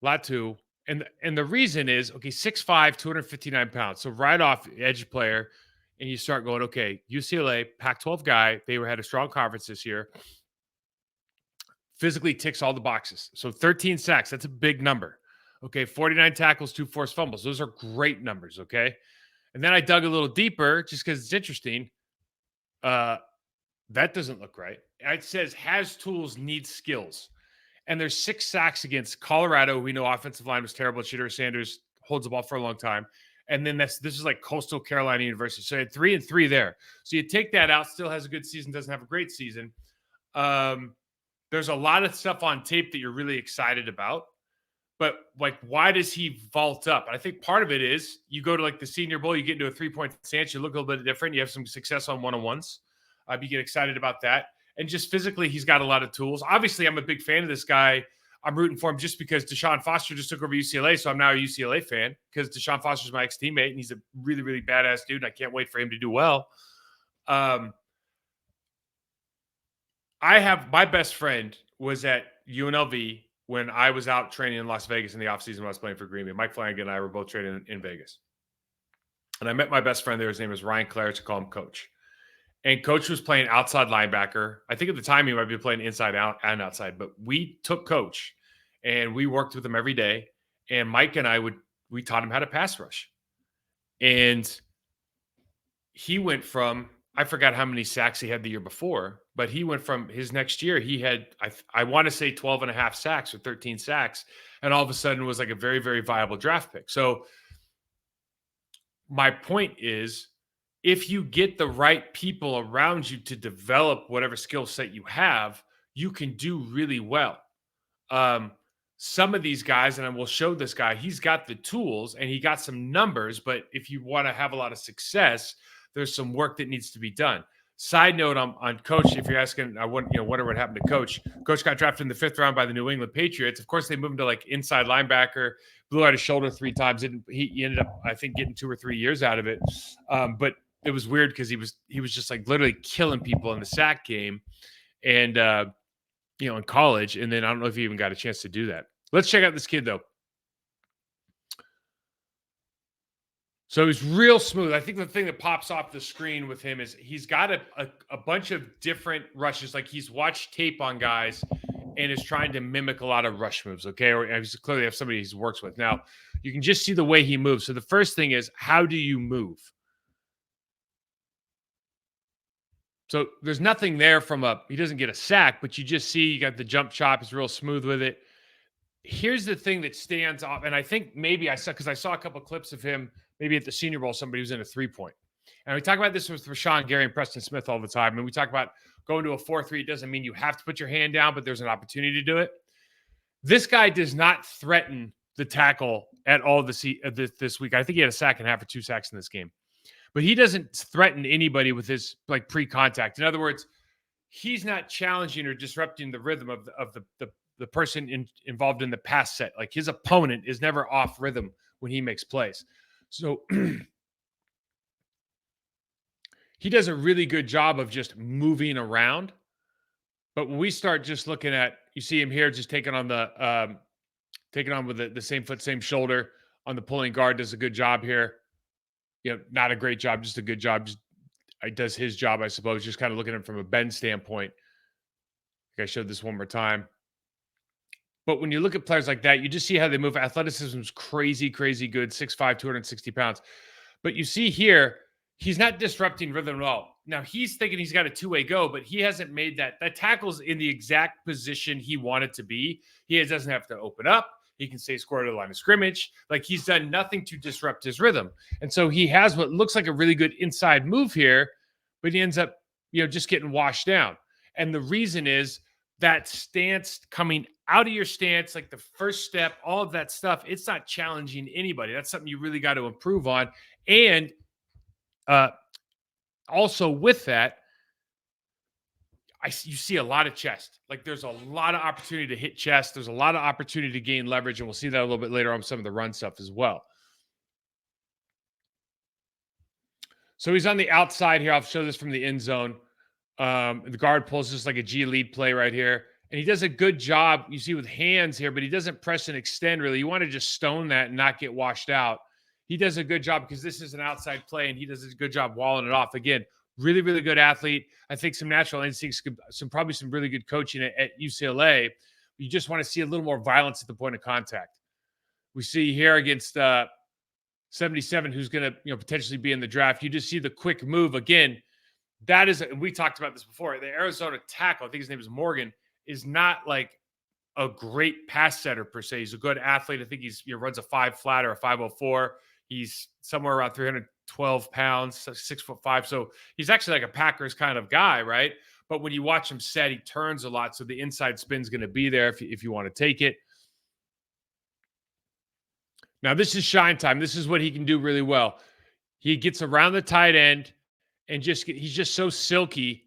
Latu. And the reason is, okay, 6'5", 259 pounds. So right off, edge player, and you start going, okay, UCLA, Pac-12 guy. They had a strong conference this year. Physically ticks all the boxes. So 13 sacks, that's a big number. Okay, 49 tackles, 2 forced fumbles. Those are great numbers, okay? And then I dug a little deeper just because it's interesting. That doesn't look right. It says has tools, needs skills. And there's 6 sacks against Colorado. We know offensive line was terrible. Shadur Sanders holds the ball for a long time. And then this is like Coastal Carolina University. So you had 3 and 3 there. So you take that out, still has a good season, doesn't have a great season. There's a lot of stuff on tape that you're really excited about. But like, why does he vault up? And I think part of it is you go to like the Senior Bowl, you get into a 3-point stance, you look a little bit different. You have some success on one-on-ones. You get excited about that. And just physically, he's got a lot of tools. Obviously, I'm a big fan of this guy. I'm rooting for him just because Deshaun Foster just took over UCLA, so I'm now a UCLA fan because Deshaun Foster's my ex-teammate, and he's a really, really badass dude, and I can't wait for him to do well. I have my best friend was at UNLV when I was out training in Las Vegas in the offseason when I was playing for Green Bay. Mike Flanagan and I were both training in Vegas. And I met my best friend there. His name is Ryan Claridge. I call him Coach. And Coach was playing outside linebacker. I think at the time he might be playing inside out and outside. But we took Coach, and we worked with him every day. And Mike and we taught him how to pass rush. And he went from, I forgot how many sacks he had the year before, but he went from his next year, he had, I want to say 12 and a half sacks or 13 sacks. And all of a sudden was like a very, very viable draft pick. So my point is, if you get the right people around you to develop whatever skill set you have, you can do really well. Some of these guys, and I will show this guy, he's got the tools and he got some numbers, but if you want to have a lot of success, there's some work that needs to be done. Side note on Coach, if you're asking, I wonder what happened to Coach. Coach got drafted in the 5th round by the New England Patriots. Of course, they moved him to like inside linebacker, blew out his shoulder 3 times. He ended up, I think, getting 2 or 3 years out of it. But it was weird because he was just like literally killing people in the sack game and, in college. And then I don't know if he even got a chance to do that. Let's check out this kid, though. So he's real smooth. I think the thing that pops off the screen with him is he's got a bunch of different rushes. Like he's watched tape on guys and is trying to mimic a lot of rush moves, okay? Or he's clearly have somebody he works with. Now, you can just see the way he moves. So the first thing is, how do you move? So there's nothing there he doesn't get a sack, but you just see you got the jump chop. He's real smooth with it. Here's the thing that stands off, and I think maybe I saw a couple of clips of him maybe at the Senior Bowl, somebody was in a 3-point. And we talk about this with Rashawn Gary and Preston Smith all the time. And we talk about going to a 4-3. It doesn't mean you have to put your hand down, but there's an opportunity to do it. This guy does not threaten the tackle at all this week. I think he had a sack and a half or 2 sacks in this game. But he doesn't threaten anybody with his like pre-contact. In other words, he's not challenging or disrupting the rhythm of the person involved in the pass set. Like his opponent is never off rhythm when he makes plays. So he does a really good job of just moving around. But when we start just looking at, you see him here just taking on with the same foot, same shoulder on the pulling guard, does a good job here. Not a great job, just a good job. Does his job, I suppose, just kind of looking at him from a bend standpoint. I showed this one more time. But when you look at players like that, you just see how they move. Athleticism is crazy, crazy good, 6'5", 260 pounds. But you see here, he's not disrupting rhythm at all. Now, he's thinking he's got a 2-way go, but he hasn't made that. That tackle's in the exact position he wanted to be. He doesn't have to open up. He can stay square to the line of scrimmage. Like he's done nothing to disrupt his rhythm. And so he has what looks like a really good inside move here, but he ends up, just getting washed down. And the reason is that stance coming out of your stance, like the first step, all of that stuff, it's not challenging anybody. That's something you really got to improve on. And also with that, you see a lot of chest. Like there's a lot of opportunity to hit chest. There's a lot of opportunity to gain leverage, and we'll see that a little bit later on some of the run stuff as well. So he's on the outside here. I'll show this from the end zone. The guard pulls just like a G lead play right here. And he does a good job, you see, with hands here, but he doesn't press and extend really. You want to just stone that and not get washed out. He does a good job because this is an outside play, and he does a good job walling it off. Again, really, really good athlete. I think some natural instincts, probably some really good coaching at UCLA. You just want to see a little more violence at the point of contact. We see here against 77, who's going to potentially be in the draft. You just see the quick move again. That is, and we talked about this before. The Arizona tackle, I think his name is Morgan, is not like a great pass setter per se. He's a good athlete. I think he's runs a 5 flat or a 504. He's somewhere around 312 pounds, 6'5". So he's actually like a Packers kind of guy, right? But when you watch him set, he turns a lot. So the inside spin's going to be there if you want to take it. Now, this is shine time. This is what he can do really well. He gets around the tight end and he's just so silky,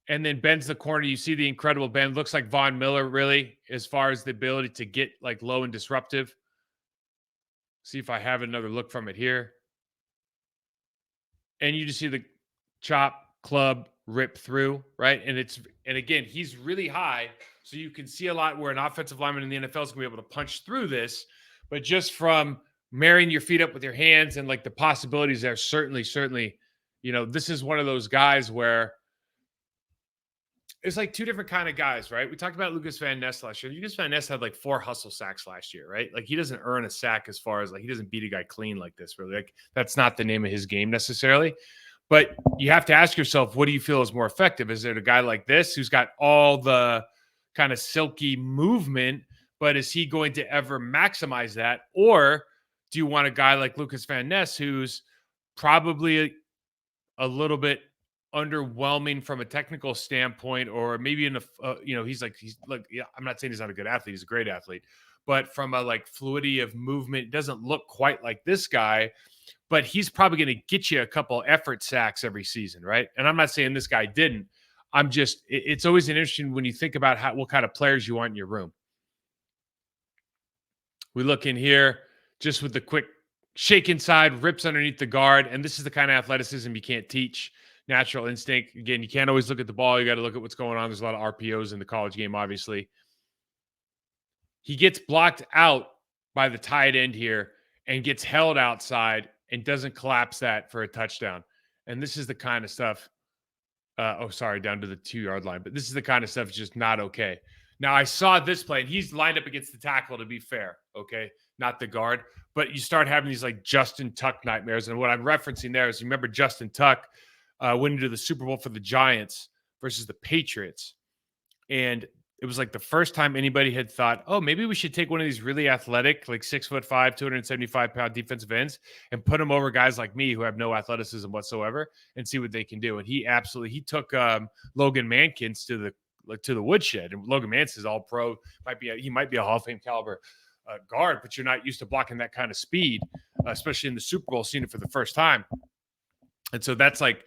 and then bends the corner. You see the incredible bend. Looks like Von Miller, really, as far as the ability to get like low and disruptive. See if I have another look from it here. And you just see the chop, club, rip through, right? And again, he's really high, so you can see a lot where an offensive lineman in the NFL is going to be able to punch through this. But just from marrying your feet up with your hands and like the possibilities there, certainly, this is one of those guys where it's like two different kind of guys, right? We talked about Lucas Van Ness last year. Lucas Van Ness had like 4 hustle sacks last year, right? Like he doesn't earn a sack as far as like he doesn't beat a guy clean like this, really. Like that's not the name of his game necessarily. But you have to ask yourself, what do you feel is more effective? Is it a guy like this who's got all the kind of silky movement, but is he going to ever maximize that? Or do you want a guy like Lucas Van Ness who's probably a little bit underwhelming from a technical standpoint, or maybe in a he's like, yeah, I'm not saying he's not a good athlete, he's a great athlete, but from a like fluidity of movement, it doesn't look quite like this guy, but he's probably going to get you a couple effort sacks every season, right? And I'm not saying this guy didn't. It's always an interesting when you think about what kind of players you want in your room. We look in here just with the quick shake inside, rips underneath the guard, and this is the kind of athleticism you can't teach. Natural instinct. Again, you can't always look at the ball. You got to look at what's going on. There's a lot of RPOs in the college game, obviously. He gets blocked out by the tight end here and gets held outside and doesn't collapse that for a touchdown. And this is the kind of stuff. Down to the 2-yard line. But this is the kind of stuff that's just not okay. Now, I saw this play, and he's lined up against the tackle, to be fair, okay? Not the guard. But you start having these, like, Justin Tuck nightmares. And what I'm referencing there is, you remember Justin Tuck went into the Super Bowl for the Giants versus the Patriots. And it was like the first time anybody had thought, oh, maybe we should take one of these really athletic, like 6'5", 275-pound defensive ends and put them over guys like me who have no athleticism whatsoever and see what they can do. And he took Logan Mankins to the woodshed. And Logan Mankins, all pro, he might be a Hall of Fame caliber guard, but you're not used to blocking that kind of speed, especially in the Super Bowl, seeing it for the first time. And so that's like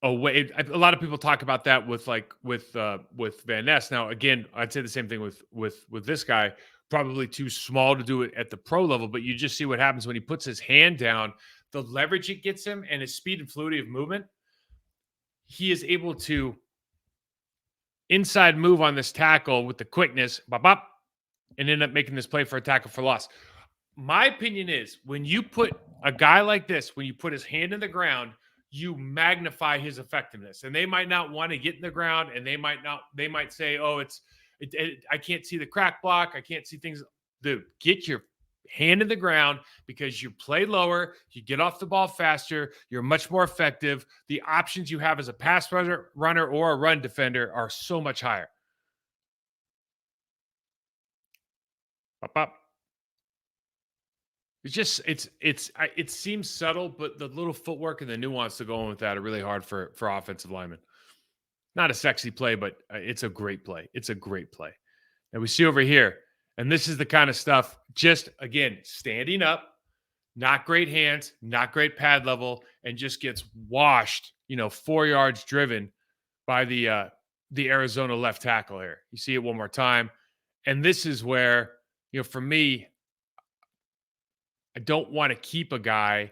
a way. A lot of people talk about that with Van Ness. Now, again, I'd say the same thing with this guy. Probably too small to do it at the pro level, but you just see what happens when he puts his hand down, the leverage it gets him, and his speed and fluidity of movement. He is able to inside move on this tackle with the quickness, bop, bop, and end up making this play for a tackle for loss. My opinion is, when you put a guy like this, when you put his hand in the ground, you magnify his effectiveness. And they might not want to get in the ground, and they might say, oh, I can't see the crack block. I can't see things. Dude, get your hand in the ground, because you play lower, you get off the ball faster, you're much more effective. The options you have as a pass runner or a run defender are so much higher. Up, up. It seems subtle, but the little footwork and the nuance to go in with that are really hard for offensive linemen. Not a sexy play, but it's a great play. It's a great play. And we see over here, and this is the kind of stuff, just, again, standing up, not great hands, not great pad level, and just gets washed, 4 yards driven by the Arizona left tackle here. You see it one more time. And this is where, for me, I don't want to keep a guy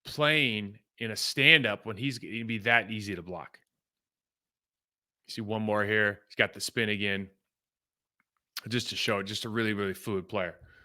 playing in a stand-up when he's going to be that easy to block. See one more here. He's got the spin again, just to show, just a really, really fluid player.